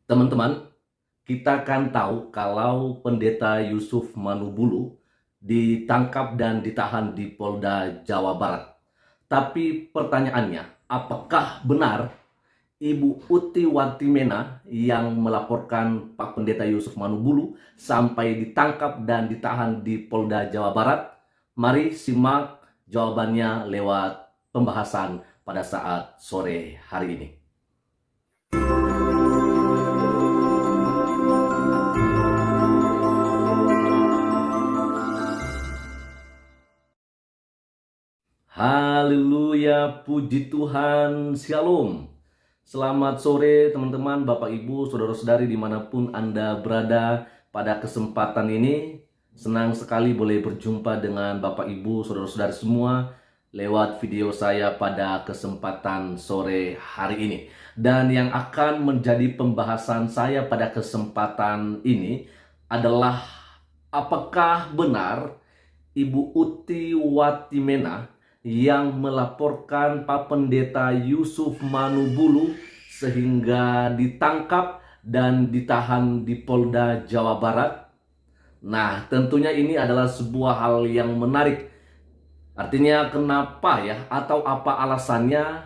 Teman-teman, kita kan tahu kalau Pendeta Yusuf Manubulu ditangkap dan ditahan di Polda Jawa Barat. Tapi pertanyaannya, apakah benar Ibu Uti Watimena yang melaporkan Pak Pendeta Yusuf Manubulu sampai ditangkap dan ditahan di Polda Jawa Barat? Mari simak jawabannya lewat pembahasan pada saat sore hari ini. Haleluya, puji Tuhan, Shalom. Selamat sore teman-teman, Bapak Ibu, Saudara-saudari dimanapun Anda berada. Pada kesempatan ini, senang sekali boleh berjumpa dengan Bapak Ibu, Saudara-saudari semua lewat video saya pada kesempatan sore hari ini. Dan yang akan menjadi pembahasan saya pada kesempatan ini adalah apakah benar Ibu Uti Watimena yang melaporkan Pak Pendeta Yusuf Manubulu sehingga ditangkap dan ditahan di Polda Jawa Barat. Nah, tentunya ini adalah sebuah hal yang menarik. Artinya kenapa ya, atau apa alasannya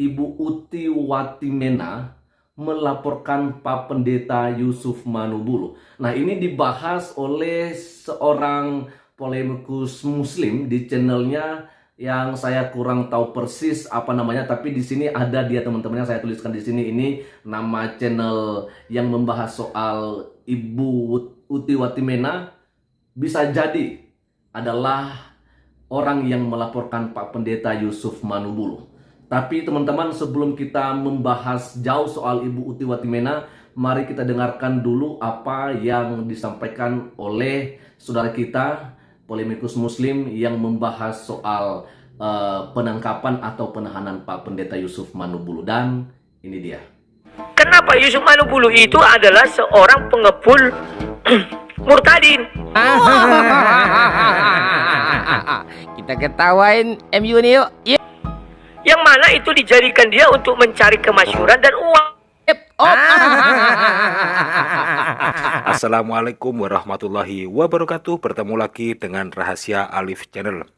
Ibu Uti Watimena melaporkan Pak Pendeta Yusuf Manubulu. Nah, ini dibahas oleh seorang polemikus muslim di channelnya yang saya kurang tahu persis apa namanya, tapi di sini ada dia teman-teman yang saya tuliskan di sini. Ini nama channel yang membahas soal Ibu Uti Watimena bisa jadi adalah orang yang melaporkan Pak Pendeta Yusuf Manubulu. Tapi teman-teman, sebelum kita membahas jauh soal Ibu Uti Watimena, mari kita dengarkan dulu apa yang disampaikan oleh saudara kita polemikus muslim yang membahas soal penangkapan atau penahanan Pak Pendeta Yusuf Manubulu. Dan ini dia. Kenapa Yusuf Manubulu itu adalah seorang pengepul murtadin? Kita ketawain MU nih yuk. Yang mana itu dijadikan dia untuk mencari kemasyhuran dan uang. Assalamualaikum warahmatullahi wabarakatuh. Bertemu lagi dengan Rahasia Alif Channel.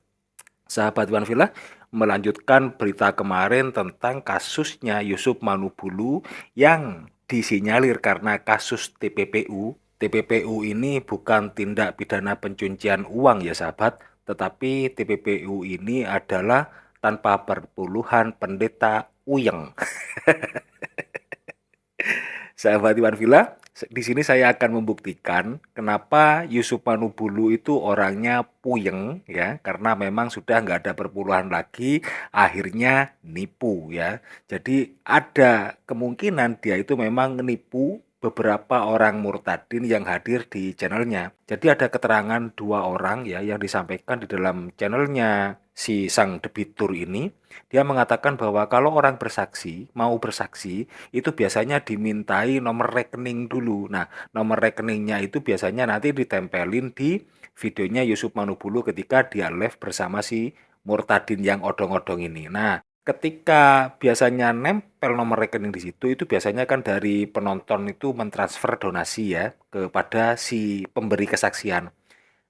Sahabat Iwan Villa, melanjutkan berita kemarin tentang kasusnya Yusuf Manubulu yang disinyalir karena kasus TPPU. TPPU ini bukan tindak pidana pencucian uang ya sahabat, tetapi TPPU ini adalah tanpa perpuluhan pendeta uyeng. Sahabat Iwan Villa, di sini saya akan membuktikan kenapa Yusuf Manubulu itu orangnya puyeng ya, karena memang sudah nggak ada perpuluhan lagi, akhirnya nipu ya. Jadi ada kemungkinan dia itu memang menipu beberapa orang murtadin yang hadir di channelnya. Jadi ada keterangan dua orang ya yang disampaikan di dalam channelnya si sang debitur ini. Dia mengatakan bahwa kalau orang bersaksi, mau bersaksi, itu biasanya dimintai nomor rekening dulu. Nah, nomor rekeningnya itu biasanya nanti ditempelin di videonya Yusuf Manubulu ketika dia live bersama si murtadin yang odong-odong ini. Nah, ketika biasanya nempel nomor rekening di situ, itu biasanya kan dari penonton itu mentransfer donasi ya kepada si pemberi kesaksian.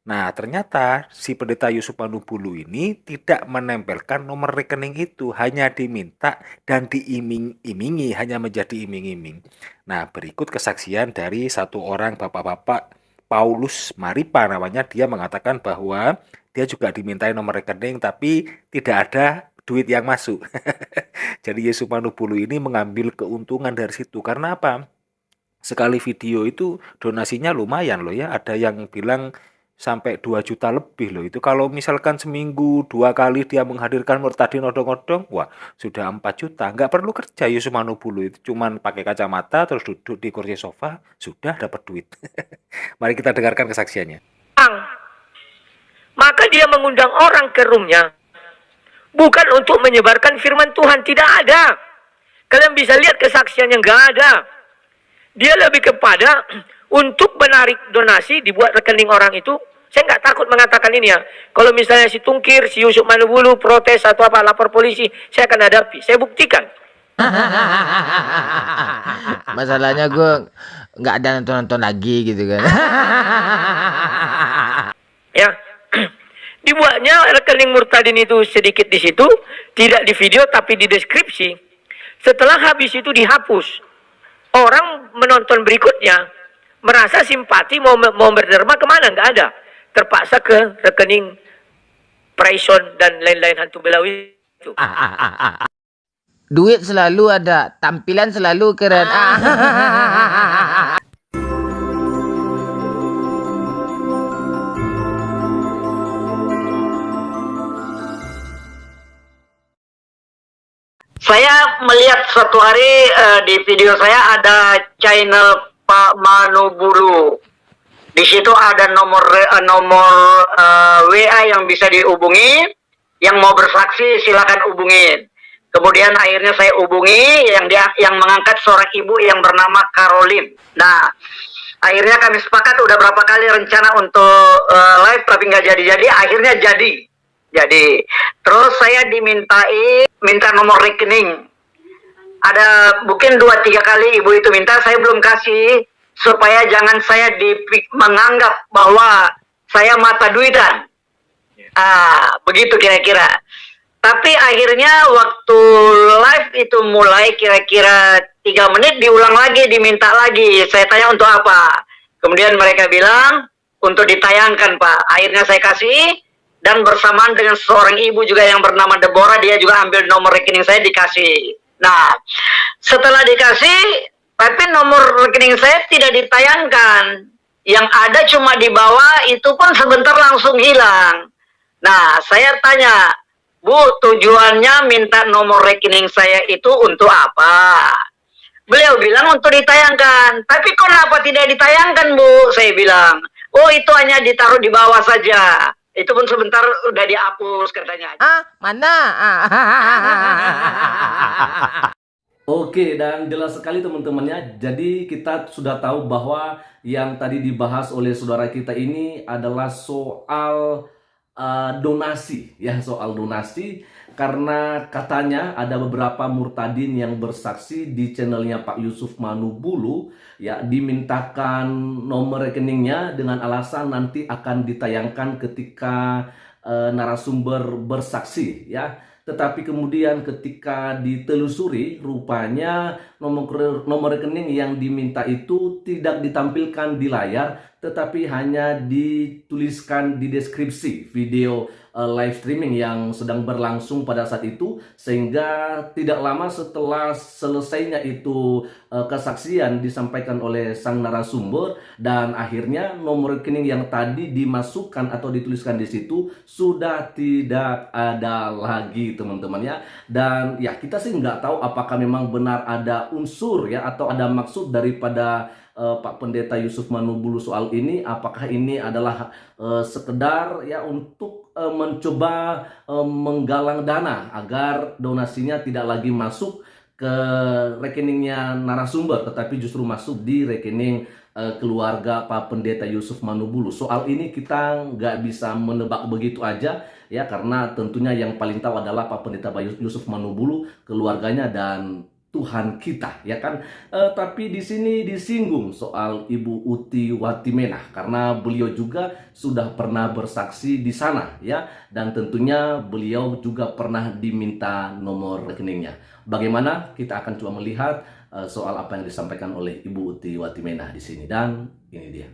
Nah, ternyata si Pendeta Yusuf Manubulu ini tidak menempelkan nomor rekening itu, hanya diminta dan diiming-imingi, hanya menjadi iming-iming. Nah, berikut kesaksian dari satu orang bapak-bapak, Paulus Maripa namanya. Dia mengatakan bahwa dia juga dimintai nomor rekening tapi tidak ada duit yang masuk. Jadi Yusuf Manubulu ini mengambil keuntungan dari situ. Karena apa? Sekali video itu donasinya lumayan loh ya. Ada yang bilang sampai 2 juta lebih loh. Itu kalau misalkan seminggu 2 kali dia menghadirkan murtadin odong-odong, wah sudah 4 juta. Nggak perlu kerja Yusuf Manubulu itu, cuman pakai kacamata terus duduk di kursi sofa, sudah dapat duit. Mari kita dengarkan kesaksiannya. Maka dia mengundang orang ke roomnya, bukan untuk menyebarkan firman Tuhan, tidak ada. Kalian bisa lihat kesaksiannya, nggak ada. Dia lebih kepada untuk menarik donasi, dibuat rekening orang itu. Saya nggak takut mengatakan ini ya. Kalau misalnya si Tungkir, si Yusuf Manubulu protes atau apa, lapor polisi, saya akan hadapi. Saya buktikan. Masalahnya gue nggak ada nonton lagi gitu kan. Ya. Dibuatnya rekening Murtadin itu sedikit di situ, tidak di video tapi di deskripsi. Setelah habis itu dihapus. Orang menonton berikutnya merasa simpati mau berderma kemana, nggak ada. Terpaksa ke rekening Praison dan lain-lain hantu belawi itu. Duit selalu ada, tampilan selalu keren. Saya melihat suatu hari di video saya ada channel Pak Manubulu. Di situ ada nomor WA yang bisa dihubungi. Yang mau bersaksi silakan hubungin. Kemudian akhirnya saya hubungi yang mengangkat seorang ibu yang bernama Caroline. Nah, akhirnya kami sepakat udah berapa kali rencana untuk live tapi nggak jadi-jadi. Akhirnya jadi. Terus saya minta nomor rekening. Ada mungkin 2-3 kali ibu itu minta, saya belum kasih supaya jangan saya menganggap bahwa saya mata duitan. Begitu kira-kira. Tapi akhirnya waktu live itu mulai kira-kira 3 menit diulang lagi, diminta lagi. Saya tanya untuk apa? Kemudian mereka bilang untuk ditayangkan, Pak. Akhirnya saya kasih. Dan bersamaan dengan seorang ibu juga yang bernama Deborah, dia juga ambil nomor rekening saya dikasih. Nah, setelah dikasih, tapi nomor rekening saya tidak ditayangkan. Yang ada cuma di bawah, itu pun sebentar langsung hilang. Nah, saya tanya, Bu, tujuannya minta nomor rekening saya itu untuk apa? Beliau bilang untuk ditayangkan. Tapi kenapa tidak ditayangkan, Bu? Saya bilang, oh itu hanya ditaruh di bawah saja. Itu pun sebentar udah dihapus katanya. Mana? Oke, dan jelas sekali teman-temannya. Jadi kita sudah tahu bahwa yang tadi dibahas oleh saudara kita ini adalah soal donasi, ya, soal donasi. Karena katanya ada beberapa murtadin yang bersaksi di channelnya Pak Yusuf Manubulu, ya, dimintakan nomor rekeningnya dengan alasan nanti akan ditayangkan ketika narasumber bersaksi, ya. Tetapi kemudian ketika ditelusuri, rupanya nomor rekening yang diminta itu tidak ditampilkan di layar, tetapi hanya dituliskan di deskripsi video live streaming yang sedang berlangsung pada saat itu, sehingga tidak lama setelah selesainya itu kesaksian disampaikan oleh sang narasumber, dan akhirnya nomor rekening yang tadi dimasukkan atau dituliskan di situ sudah tidak ada lagi, teman-teman, ya. Dan ya, kita sih nggak tahu apakah memang benar ada unsur, ya, atau ada maksud daripada Pak Pendeta Yusuf Manubulu soal ini. Apakah ini adalah sekedar, ya, untuk mencoba menggalang dana agar donasinya tidak lagi masuk ke rekeningnya narasumber, tetapi justru masuk di rekening keluarga Pak Pendeta Yusuf Manubulu. Soal ini kita nggak bisa menebak begitu aja, ya, karena tentunya yang paling tahu adalah Pak Pendeta Yusuf Manubulu, keluarganya, dan Tuhan kita, ya kan. Tapi di sini disinggung soal Ibu Uti Watimenah karena beliau juga sudah pernah bersaksi di sana, ya, dan tentunya beliau juga pernah diminta nomor rekeningnya. Bagaimana? Kita akan coba melihat soal apa yang disampaikan oleh Ibu Uti Watimenah di sini, dan ini dia.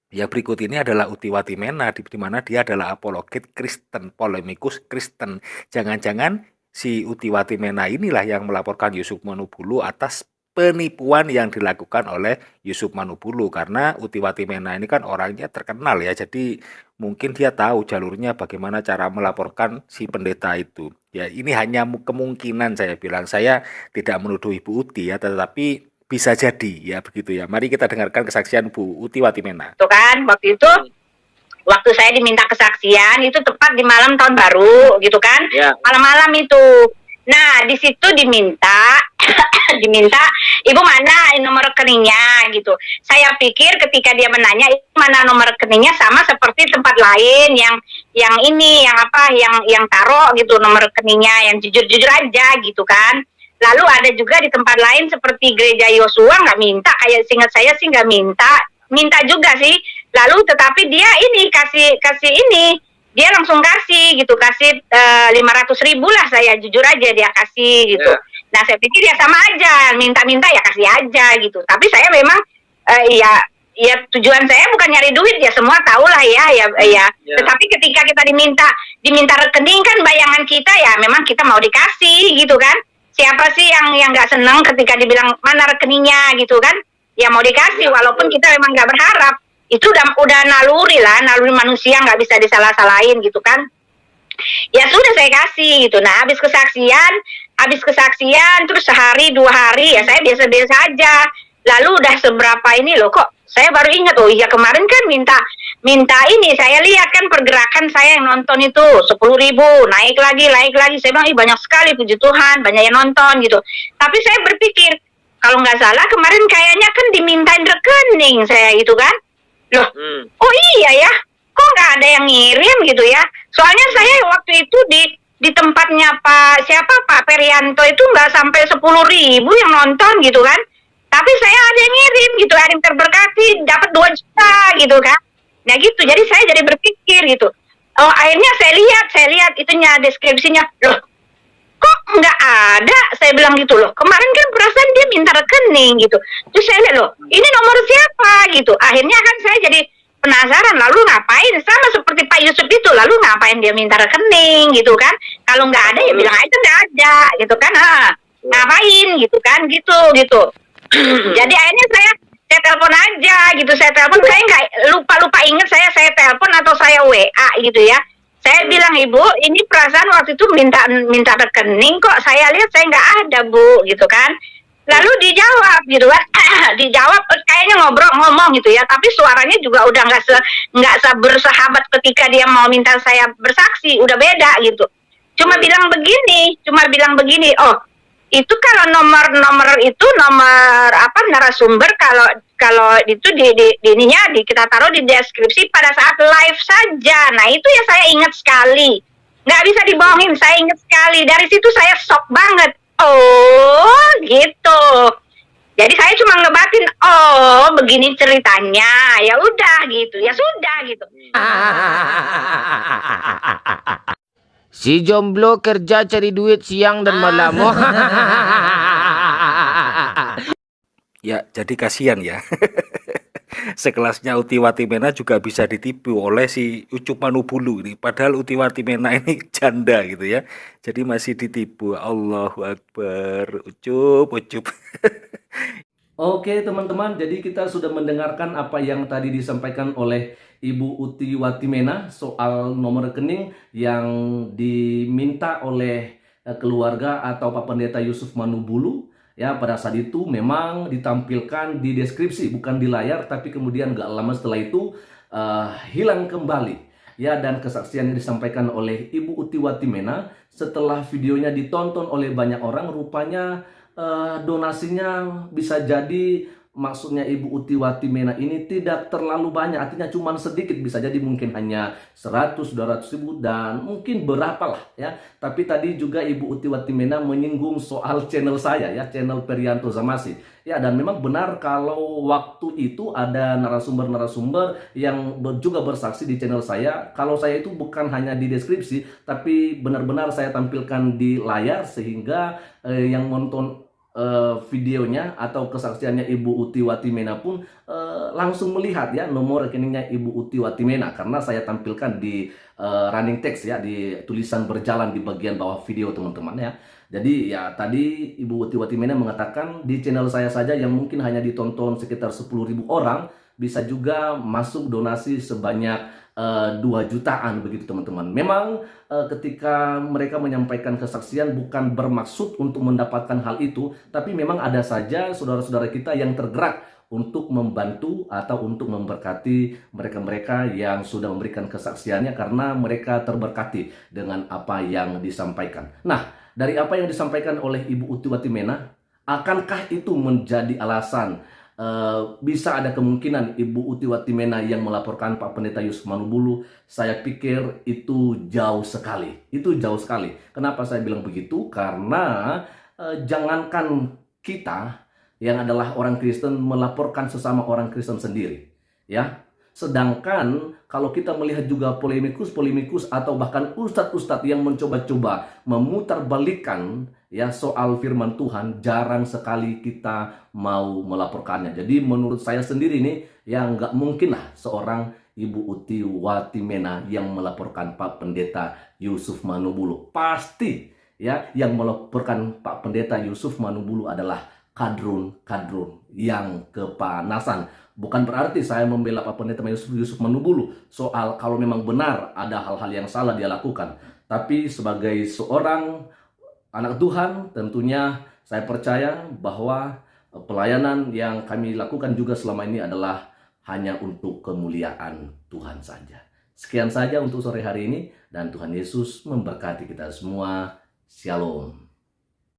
Ya, berikut ini adalah Uti Watimenah, di mana dia adalah apologet Kristen, polemikus Kristen. Jangan-jangan si Uti Watimenah inilah yang melaporkan Yusuf Manubulu atas penipuan yang dilakukan oleh Yusuf Manubulu, karena Uti Watimenah ini kan orangnya terkenal, ya, jadi mungkin dia tahu jalurnya bagaimana cara melaporkan si pendeta itu. Ya, ini hanya kemungkinan, saya bilang, saya tidak menuduh Ibu Uti, ya, tetapi bisa jadi, ya, begitu, ya. Mari kita dengarkan kesaksian Bu Uti Watimenah. Itu kan waktu itu, waktu saya diminta kesaksian itu tepat di malam tahun baru gitu kan, Ya. malam-malam itu. Nah di situ diminta diminta, ibu mana nomor rekeningnya gitu. Saya pikir ketika dia menanya mana nomor rekeningnya sama seperti tempat lain yang ini yang taruh gitu nomor rekeningnya yang jujur-jujur aja gitu kan. Lalu ada juga di tempat lain seperti gereja Yosua nggak minta, kayak seingat saya sih nggak minta juga sih. Lalu tetapi dia ini kasih ini, dia langsung kasih 500.000 lah, saya jujur aja dia kasih gitu. Nah saya pikir ya sama aja, minta-minta ya kasih aja gitu. Tapi saya memang ya tujuan saya bukan nyari duit ya, semua tahu lah ya. Tetapi ketika kita diminta rekening kan bayangan kita ya memang kita mau dikasih gitu kan. Siapa sih yang nggak seneng ketika dibilang mana rekeningnya gitu kan? Ya mau dikasih walaupun kita memang nggak berharap. Itu udah naluri manusia, nggak bisa disalah-salahin gitu kan. Ya sudah saya kasih gitu. Nah habis kesaksian terus sehari 2 hari ya saya biasa-biasa aja. Lalu udah seberapa ini loh kok saya baru ingat, oh iya kemarin kan minta ini, saya lihat kan pergerakan saya yang nonton itu 10.000 naik lagi, saya bilang banyak sekali, puji Tuhan banyak yang nonton gitu. Tapi saya berpikir kalau nggak salah kemarin kayaknya kan dimintain rekening saya gitu kan, loh oh iya ya kok nggak ada yang ngirim gitu ya. Soalnya saya waktu itu di tempatnya Pak Perianto itu nggak sampai 10.000 yang nonton gitu kan. Tapi saya ada yang ngirim gitu, ada yang terberkati dapat 2 juta gitu kan. Nah gitu, jadi saya jadi berpikir gitu. Oh akhirnya saya lihat itunya deskripsinya, loh kok nggak ada? Saya bilang gitu loh. Kemarin kan perasaan dia minta rekening gitu. Terus saya lihat loh, ini nomor siapa gitu. Akhirnya kan saya jadi penasaran, lalu ngapain? Sama seperti Pak Yusuf itu, lalu ngapain dia minta rekening gitu kan? Kalau nggak ada ya bilang aja nggak ada gitu kan. Ngapain gitu kan? Gitu. Jadi akhirnya saya telepon aja gitu, saya nggak lupa ingat saya telepon atau saya WA gitu ya. Saya bilang, ibu ini perasaan waktu itu minta rekening kok saya lihat saya nggak ada bu gitu kan. Lalu dijawab gitu kan, dijawab kayaknya ngomong gitu ya, tapi suaranya juga udah nggak bersahabat ketika dia mau minta saya bersaksi, udah beda gitu. Cuma bilang begini, oh itu kalau nomor itu nomor narasumber kalau itu di ininya kita taruh di deskripsi pada saat live saja. Nah itu ya saya ingat sekali, nggak bisa dibohongin, saya ingat sekali. Dari situ saya shock banget. Oh gitu. Jadi saya cuma ngebatin, oh begini ceritanya, ya udah gitu, ya sudah gitu. Si jomblo kerja cari duit siang dan malam. Ya, jadi kasihan ya. Sekelasnya Uti Watimena juga bisa ditipu oleh si Ucup Manubulu ini. Padahal Uti Watimena ini janda gitu ya. Jadi masih ditipu. Allahu Akbar. Ucup. Oke teman-teman, jadi kita sudah mendengarkan apa yang tadi disampaikan oleh Ibu Uti Watimena soal nomor rekening yang diminta oleh keluarga atau Pak Pendeta Yusuf Manubulu. Ya, pada saat itu memang ditampilkan di deskripsi, bukan di layar, tapi kemudian gak lama setelah itu hilang kembali. Ya, dan kesaksian yang disampaikan oleh Ibu Uti Watimena setelah videonya ditonton oleh banyak orang, rupanya donasinya bisa jadi, maksudnya Ibu Uti Watimena ini tidak terlalu banyak, artinya cuma sedikit, bisa jadi mungkin hanya 100-200 ribu dan mungkin berapa lah ya. Tapi tadi juga Ibu Uti Watimena menyinggung soal channel saya ya, channel Perianto Zamasi ya, dan memang benar kalau waktu itu ada narasumber-narasumber yang juga bersaksi di channel saya. Kalau saya itu bukan hanya di deskripsi, tapi benar-benar saya tampilkan di layar sehingga yang nonton videonya atau kesaksiannya Ibu Uti Watimena pun langsung melihat ya nomor rekeningnya Ibu Uti Watimena, karena saya tampilkan di running text ya, di tulisan berjalan di bagian bawah video teman-teman ya. Jadi ya tadi Ibu Uti Watimena mengatakan di channel saya saja yang mungkin hanya ditonton sekitar 10.000 orang bisa juga masuk donasi sebanyak 2 jutaan begitu teman-teman. Memang ketika mereka menyampaikan kesaksian bukan bermaksud untuk mendapatkan hal itu, tapi memang ada saja saudara-saudara kita yang tergerak untuk membantu atau untuk memberkati mereka-mereka yang sudah memberikan kesaksiannya karena mereka terberkati dengan apa yang disampaikan. Nah, dari apa yang disampaikan oleh Ibu Uti Watimena, Akankah itu menjadi alasan bisa ada kemungkinan Ibu Uti Watimena yang melaporkan Pak Pendeta Yusuf Manubulu? Saya pikir itu jauh sekali. Itu jauh sekali. Kenapa saya bilang begitu? Karena jangankan kita yang adalah orang Kristen melaporkan sesama orang Kristen sendiri, ya. Sedangkan kalau kita melihat juga polemikus atau bahkan ustadz-ustadz yang mencoba-coba memutarbalikkan ya soal firman Tuhan, jarang sekali kita mau melaporkannya. Jadi menurut saya sendiri nih, ya nggak mungkin lah seorang Ibu Uti Watimena yang melaporkan Pak Pendeta Yusuf Manubulu. Pasti ya yang melaporkan Pak Pendeta Yusuf Manubulu adalah kadrun yang kepanasan. Bukan berarti saya membela Pak Pendeta Yusuf Manubulu soal kalau memang benar ada hal-hal yang salah dia lakukan. Tapi sebagai seorang anak Tuhan, tentunya saya percaya bahwa pelayanan yang kami lakukan juga selama ini adalah hanya untuk kemuliaan Tuhan saja. Sekian saja untuk sore hari ini, dan Tuhan Yesus memberkati kita semua. Shalom.